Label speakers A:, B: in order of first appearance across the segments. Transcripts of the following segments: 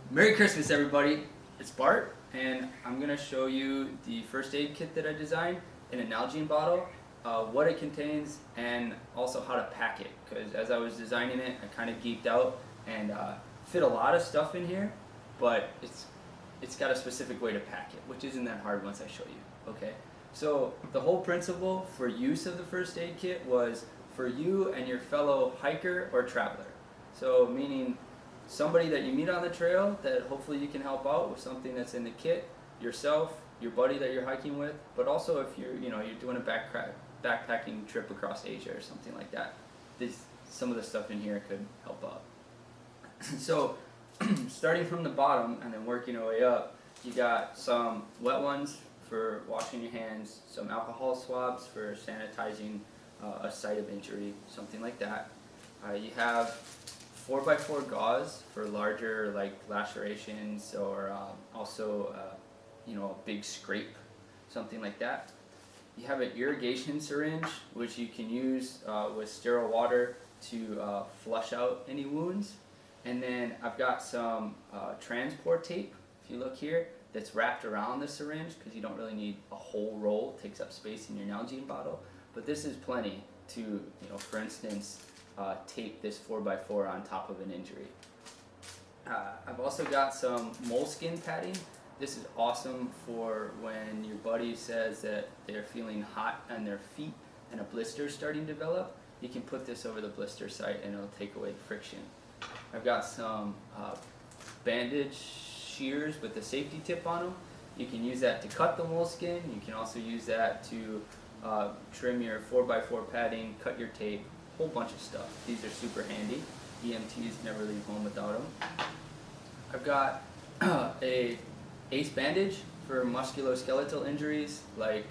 A: Merry Christmas, everybody. It's Bart, and I'm going to show you the first aid kit that I designed in a Nalgene bottle, what it contains, and also how to pack it. Because as I was designing it, I kind of geeked out and fit a lot of stuff in here, but it's got a specific way to pack it, which isn't that hard once I show you. Okay. So the whole principle for use of the first aid kit was for you and your fellow hiker or traveler. So meaning somebody that you meet on the trail that hopefully you can help out with something that's in the kit, yourself, your buddy that you're hiking with, but also if you're doing a backpacking trip across Asia or something like that. Some of the stuff in here could help out. So starting from the bottom and then working our way up, you got some wet ones for washing your hands, some alcohol swabs for sanitizing a site of injury, something like that. You have 4x4 gauze for larger like lacerations or also a big scrape, something like that. You have an irrigation syringe which you can use with sterile water to flush out any wounds. And then I've got some transport tape, if you look here, that's wrapped around the syringe because you don't really need a whole roll. It takes up space in your Nalgene bottle, but this is plenty to, for instance, tape this 4x4 on top of an injury. I've also got some moleskin padding. This is awesome for when your buddy says that they're feeling hot on their feet and a blister is starting to develop. You can put this over the blister site and it'll take away the friction. I've got some bandage shears with the safety tip on them. You can use that to cut the moleskin. You can also use that to trim your 4x4 padding, cut your tape, whole bunch of stuff. These are super handy. EMTs never leave home without them. I've got a ACE bandage for musculoskeletal injuries, like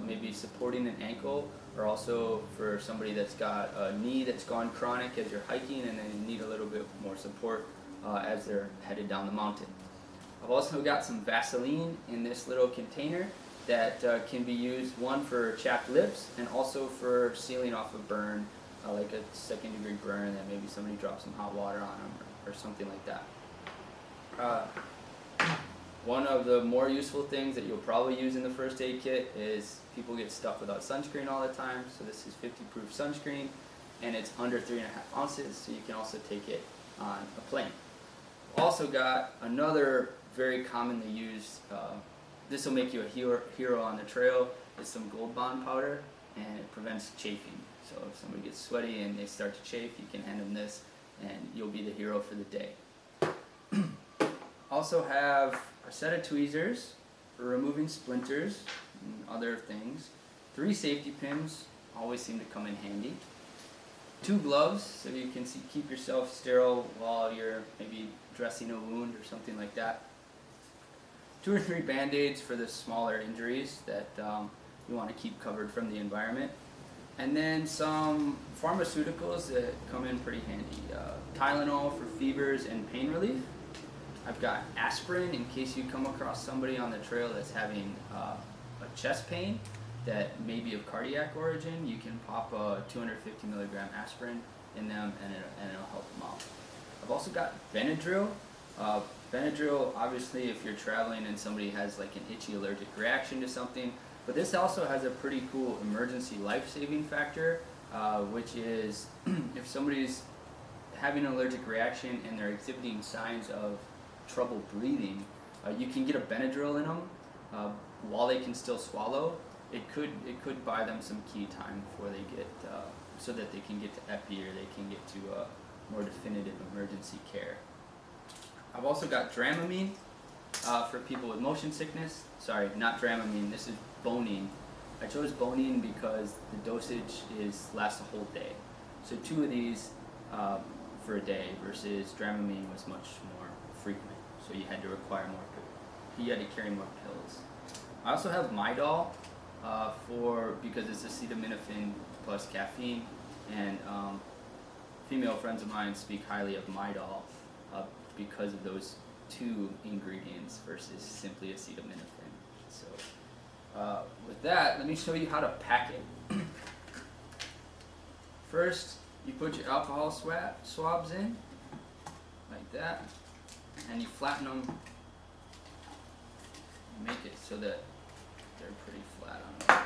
A: maybe supporting an ankle, or also for somebody that's got a knee that's gone chronic as you're hiking and then need a little bit more support as they're headed down the mountain. I've also got some Vaseline in this little container that can be used, one for chapped lips and also for sealing off a burn, like a second-degree burn that maybe somebody dropped some hot water on them or something like that. One of the more useful things that you'll probably use in the first aid kit is people get stuck without sunscreen all the time. So this is 50 proof sunscreen and it's under 3.5 ounces, so you can also take it on a plane. Also got another very commonly used, this will make you a hero on the trail, is some Gold Bond powder, and it prevents chafing. So if somebody gets sweaty and they start to chafe, you can hand them this and you'll be the hero for the day. Also have a set of tweezers for removing splinters and other things. 3 safety pins, always seem to come in handy. 2 gloves so you can keep yourself sterile while you're maybe dressing a wound or something like that. 2 or 3 band-aids for the smaller injuries that you want to keep covered from the environment. And then some pharmaceuticals that come in pretty handy. Tylenol for fevers and pain relief. I've got aspirin in case you come across somebody on the trail that's having a chest pain that may be of cardiac origin. You can pop a 250 milligram aspirin in them and it'll help them out. I've also got Benadryl. Benadryl, obviously, if you're traveling and somebody has like an itchy allergic reaction to something, but this also has a pretty cool emergency life-saving factor, which is if somebody's having an allergic reaction and they're exhibiting signs of trouble breathing, you can get a Benadryl in them while they can still swallow. It could buy them some key time before they get, so that they can get to epi or they can get to more definitive emergency care. I've also got Dramamine for people with motion sickness. Sorry, not Dramamine, this is Bonine. I chose Bonine because the dosage lasts a whole day. So 2 of these for a day versus Dramamine was much more frequent. So you had to carry more pills. I also have Midol because it's acetaminophen plus caffeine, and female friends of mine speak highly of Midol because of those 2 ingredients versus simply acetaminophen. So with that, let me show you how to pack it. First, you put your alcohol swabs in, like that. and you flatten them, make it so that they're pretty flat on them.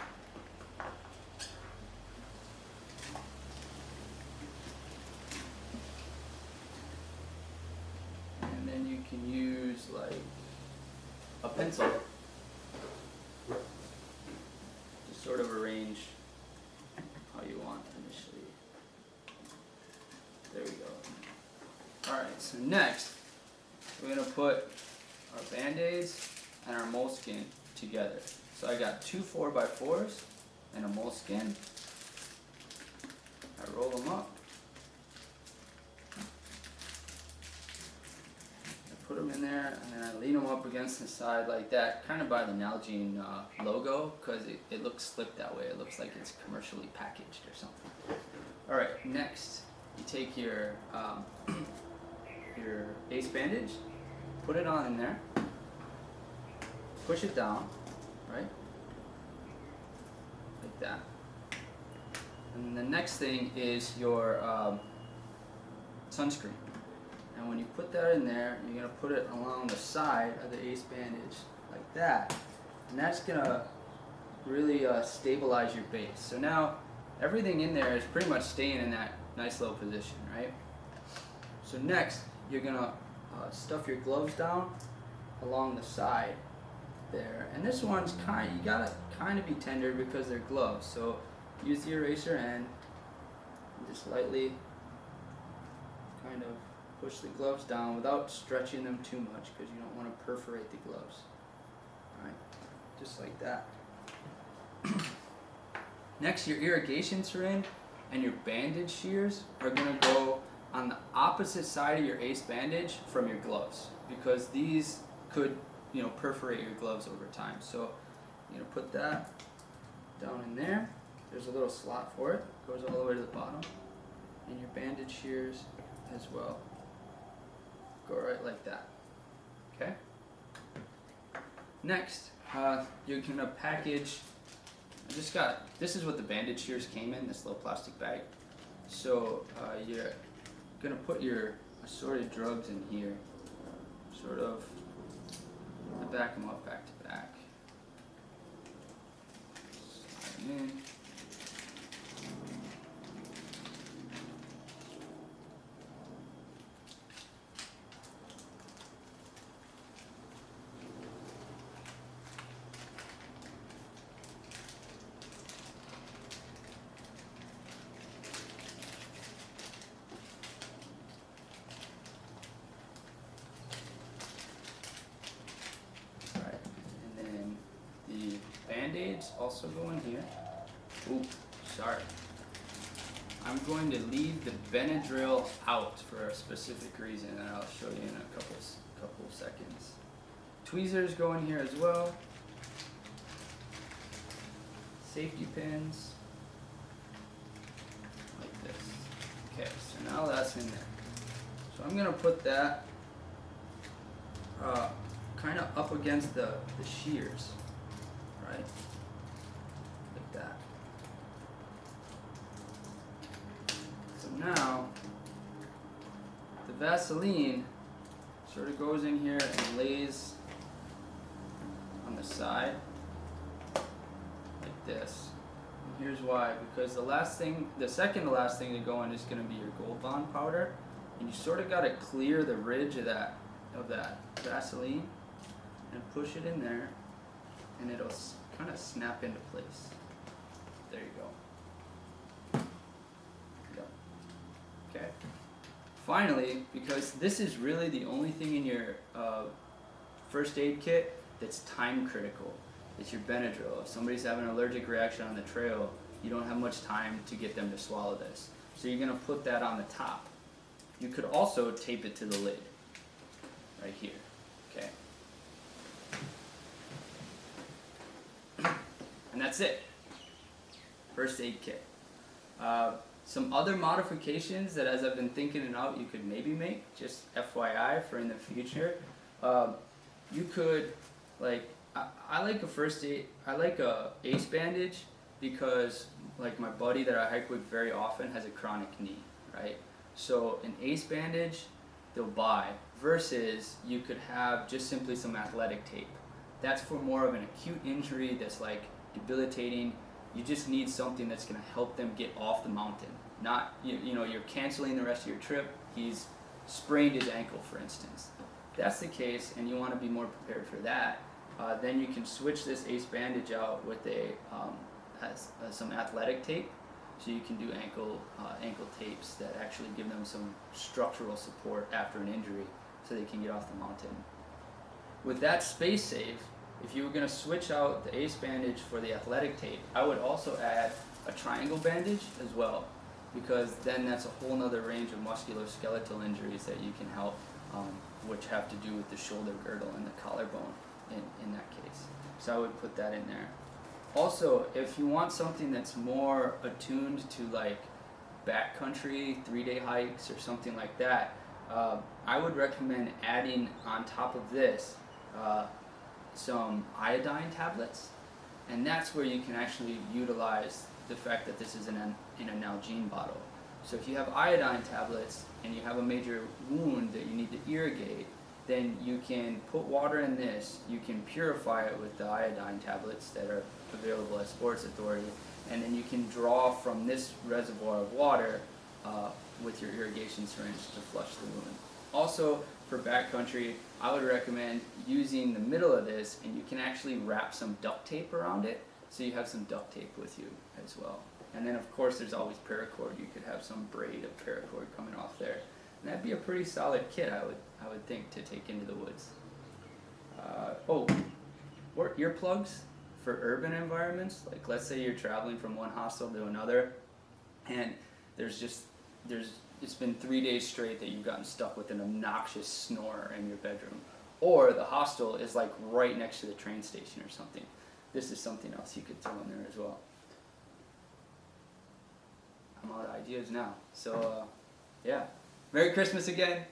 A: And then you can use like a pencil to sort of arrange how you want initially. There we go. Alright, so next we're going to put our Band-Aids and our moleskin together. So I got two 4x4s and a moleskin. I roll them up. I put them in there and then I lean them up against the side like that, kind of by the Nalgene logo, because it looks slick that way. It looks like it's commercially packaged or something. Alright, next you take your ace bandage, put it on in there, push it down, right, like that. And the next thing is your sunscreen. And when you put that in there, you're going to put it along the side of the ace bandage, like that. And that's going to really stabilize your base. So now everything in there is pretty much staying in that nice little position, right? So next, you're going to stuff your gloves down along the side there. And this one's you gotta kind of be tender because they're gloves. So use the eraser end and just lightly kind of push the gloves down without stretching them too much because you don't want to perforate the gloves. Alright, just like that. Next, your irrigation syringe and your bandage shears are going to go on the opposite side of your ace bandage from your gloves, because these could, perforate your gloves over time. So you're going to put that down in there. There's a little slot for it. Goes all the way to the bottom. And your bandage shears as well. Go right like that. Okay? Next, you're going to package. This is what the bandage shears came in, this little plastic bag. So you're going to put your assorted drugs in here, sort of back them up back to back. Slide them in. Band-Aids also go in here. Ooh, sorry. I'm going to leave the Benadryl out for a specific reason, and I'll show you in a couple seconds. Tweezers go in here as well. Safety pins, like this. Okay, so now that's in there. So I'm gonna put that kind of up against the shears. Right? Like that. So now, the Vaseline sort of goes in here and lays on the side, like this. And here's why, because the second to last thing to go in is going to be your Gold Bond powder, and you sort of got to clear the ridge of that Vaseline and push it in there. And it'll kind of snap into place. There you go. Yep. Okay. Finally, because this is really the only thing in your first aid kit that's time critical, it's your Benadryl. If somebody's having an allergic reaction on the trail, you don't have much time to get them to swallow this. So you're going to put that on the top. You could also tape it to the lid, right here. Okay. And that's it. First aid kit. Some other modifications that, as I've been thinking it out, you could maybe make, just FYI for in the future. You could, I like a ace bandage because, like, my buddy that I hike with very often has a chronic knee, right? So an ace bandage they'll buy, versus you could have just simply some athletic tape. That's for more of an acute injury that's like debilitating. You just need something that's going to help them get off the mountain. Not, you know, you're canceling the rest of your trip. He's sprained his ankle, for instance. If that's the case, and you want to be more prepared for that, then you can switch this ACE bandage out with some athletic tape. So you can do ankle tapes that actually give them some structural support after an injury, so they can get off the mountain. With that space save, if you were going to switch out the ACE bandage for the athletic tape, I would also add a triangle bandage as well, because then that's a whole nother range of musculoskeletal injuries that you can help, which have to do with the shoulder girdle and the collarbone in that case. So I would put that in there. Also, if you want something that's more attuned to like backcountry 3-day hikes or something like that, I would recommend adding on top of this some iodine tablets, and that's where you can actually utilize the fact that this is in a Nalgene bottle. So if you have iodine tablets and you have a major wound that you need to irrigate, then you can put water in this, you can purify it with the iodine tablets that are available at Sports Authority, and then you can draw from this reservoir of water with your irrigation syringe to flush the wound. Also, for backcountry, I would recommend using the middle of this, and you can actually wrap some duct tape around it, so you have some duct tape with you as well. And then of course there's always paracord. You could have some braid of paracord coming off there. And that'd be a pretty solid kit, I would think, to take into the woods. Or earplugs for urban environments. Like let's say you're traveling from one hostel to another, and it's been 3 days straight that you've gotten stuck with an obnoxious snore in your bedroom. Or the hostel is like right next to the train station or something. This is something else you could throw in there as well. I'm out of ideas now. So, yeah. Merry Christmas again.